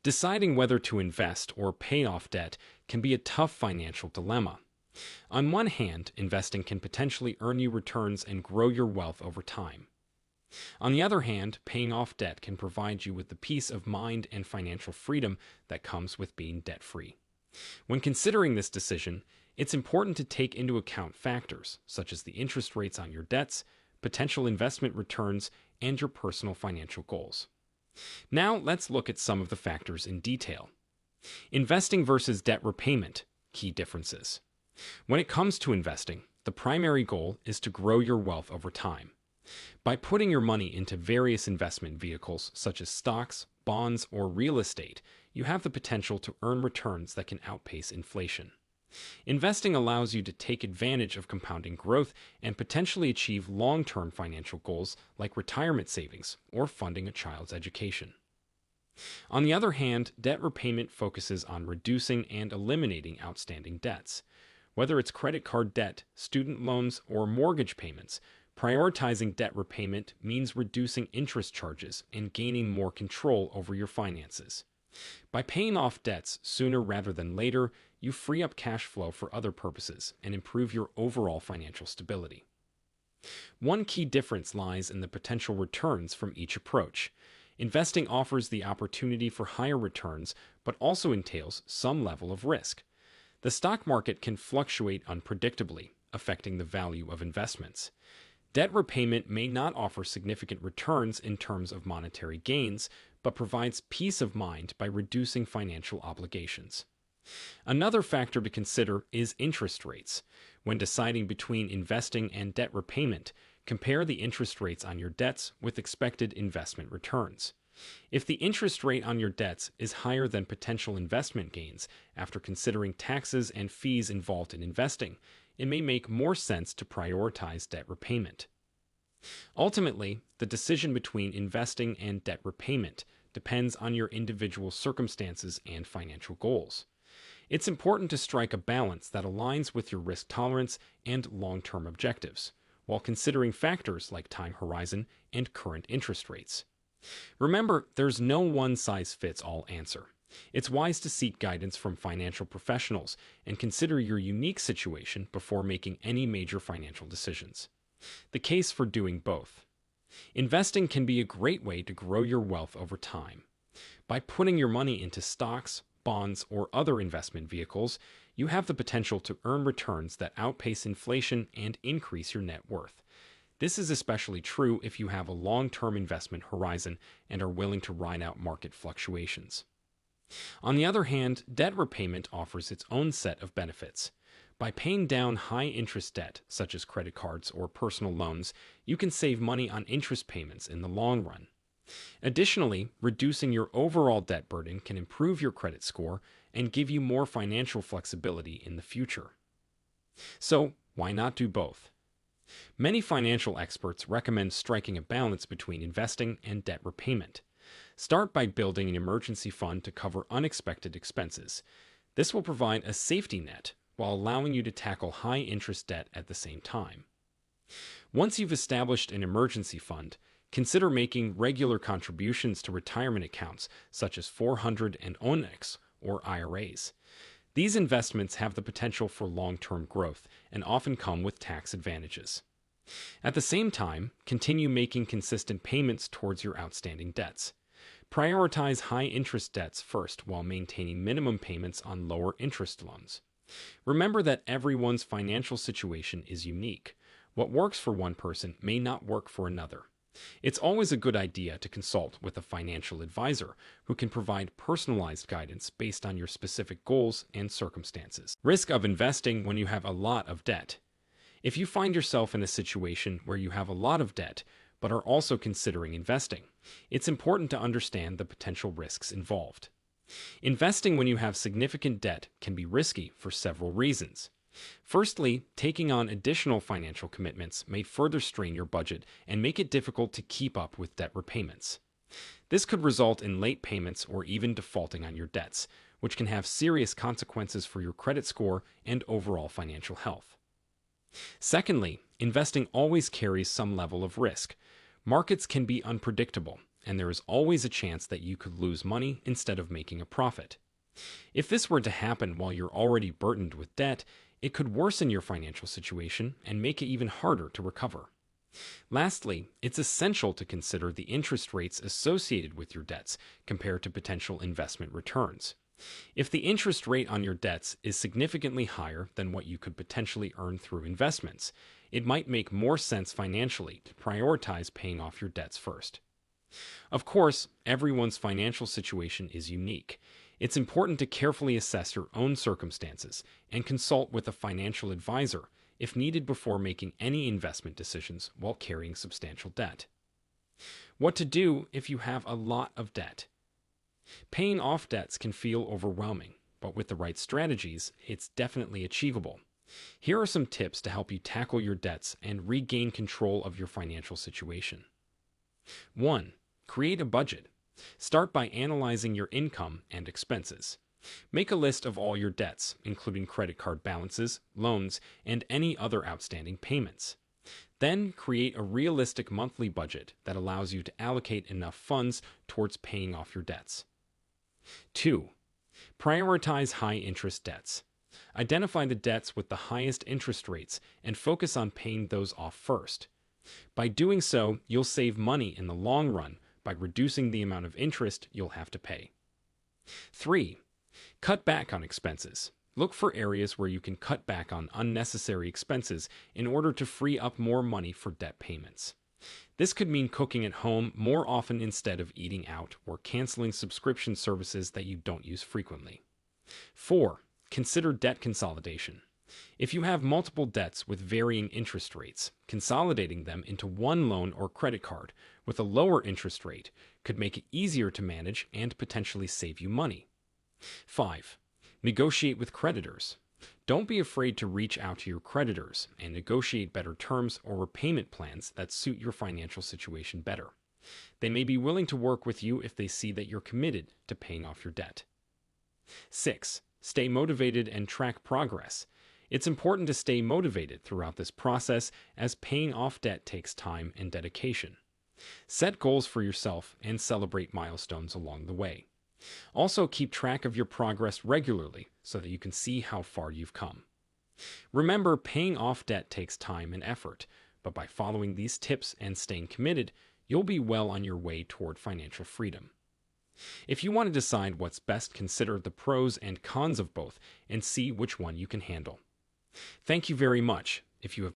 Deciding whether to invest or pay off debt can be a tough financial dilemma. On one hand, investing can potentially earn you returns and grow your wealth over time. On the other hand, paying off debt can provide you with the peace of mind and financial freedom that comes with being debt-free. When considering this decision, it's important to take into account factors such as the interest rates on your debts, potential investment returns, and your personal financial goals. Now, let's look at some of the factors in detail. Investing versus debt repayment, key differences. When it comes to investing, the primary goal is to grow your wealth over time. By putting your money into various investment vehicles such as stocks, bonds, or real estate, you have the potential to earn returns that can outpace inflation. Investing allows you to take advantage of compounding growth and potentially achieve long-term financial goals like retirement savings or funding a child's education. On the other hand, debt repayment focuses on reducing and eliminating outstanding debts. Whether it's credit card debt, student loans, or mortgage payments, prioritizing debt repayment means reducing interest charges and gaining more control over your finances. By paying off debts sooner rather than later, you free up cash flow for other purposes and improve your overall financial stability. One key difference lies in the potential returns from each approach. Investing offers the opportunity for higher returns, but also entails some level of risk. The stock market can fluctuate unpredictably, affecting the value of investments. Debt repayment may not offer significant returns in terms of monetary gains, but provides peace of mind by reducing financial obligations. Another factor to consider is interest rates. When deciding between investing and debt repayment, compare the interest rates on your debts with expected investment returns. If the interest rate on your debts is higher than potential investment gains after considering taxes and fees involved in investing, it may make more sense to prioritize debt repayment. Ultimately, the decision between investing and debt repayment depends on your individual circumstances and financial goals. It's important to strike a balance that aligns with your risk tolerance and long-term objectives, while considering factors like time horizon and current interest rates. Remember, there's no one-size-fits-all answer. It's wise to seek guidance from financial professionals and consider your unique situation before making any major financial decisions. The case for doing both. Investing can be a great way to grow your wealth over time. By putting your money into stocks, bonds, or other investment vehicles, you have the potential to earn returns that outpace inflation and increase your net worth. This is especially true if you have a long-term investment horizon and are willing to ride out market fluctuations. On the other hand, debt repayment offers its own set of benefits. By paying down high-interest debt, such as credit cards or personal loans, you can save money on interest payments in the long run. Additionally, reducing your overall debt burden can improve your credit score and give you more financial flexibility in the future. So, why not do both? Many financial experts recommend striking a balance between investing and debt repayment. Start by building an emergency fund to cover unexpected expenses. This will provide a safety net while allowing you to tackle high-interest debt at the same time. Once you've established an emergency fund, consider making regular contributions to retirement accounts such as 400 and Onyx or IRAs. These investments have the potential for long-term growth and often come with tax advantages. At the same time, continue making consistent payments towards your outstanding debts. Prioritize high-interest debts first while maintaining minimum payments on lower-interest loans. Remember that everyone's financial situation is unique. What works for one person may not work for another. It's always a good idea to consult with a financial advisor who can provide personalized guidance based on your specific goals and circumstances. Risk of investing when you have a lot of debt. If you find yourself in a situation where you have a lot of debt, but are also considering investing, it's important to understand the potential risks involved. Investing when you have significant debt can be risky for several reasons. Firstly, taking on additional financial commitments may further strain your budget and make it difficult to keep up with debt repayments. This could result in late payments or even defaulting on your debts, which can have serious consequences for your credit score and overall financial health. Secondly, investing always carries some level of risk. Markets can be unpredictable, and there is always a chance that you could lose money instead of making a profit. If this were to happen while you're already burdened with debt, it could worsen your financial situation and make it even harder to recover. Lastly, it's essential to consider the interest rates associated with your debts compared to potential investment returns. If the interest rate on your debts is significantly higher than what you could potentially earn through investments, it might make more sense financially to prioritize paying off your debts first. Of course, everyone's financial situation is unique. It's important to carefully assess your own circumstances and consult with a financial advisor if needed before making any investment decisions while carrying substantial debt. What to do if you have a lot of debt? Paying off debts can feel overwhelming, but with the right strategies, it's definitely achievable. Here are some tips to help you tackle your debts and regain control of your financial situation. 1. Create a budget. Start by analyzing your income and expenses. Make a list of all your debts, including credit card balances, loans, and any other outstanding payments. Then create a realistic monthly budget that allows you to allocate enough funds towards paying off your debts. 2. Prioritize high-interest debts. Identify the debts with the highest interest rates and focus on paying those off first. By doing so, you'll save money in the long run by reducing the amount of interest you'll have to pay. 3. Cut back on expenses. Look for areas where you can cut back on unnecessary expenses in order to free up more money for debt payments. This could mean cooking at home more often instead of eating out or canceling subscription services that you don't use frequently. 4. Consider debt consolidation. If you have multiple debts with varying interest rates, consolidating them into one loan or credit card with a lower interest rate could make it easier to manage and potentially save you money. 5. Negotiate with creditors. Don't be afraid to reach out to your creditors and negotiate better terms or repayment plans that suit your financial situation better. They may be willing to work with you if they see that you're committed to paying off your debt. 6. Stay motivated and track progress. It's important to stay motivated throughout this process as paying off debt takes time and dedication. Set goals for yourself and celebrate milestones along the way. Also, keep track of your progress regularly so that you can see how far you've come. Remember, paying off debt takes time and effort, but by following these tips and staying committed, you'll be well on your way toward financial freedom. If you want to decide what's best, consider the pros and cons of both and see which one you can handle. Thank you very much. If you have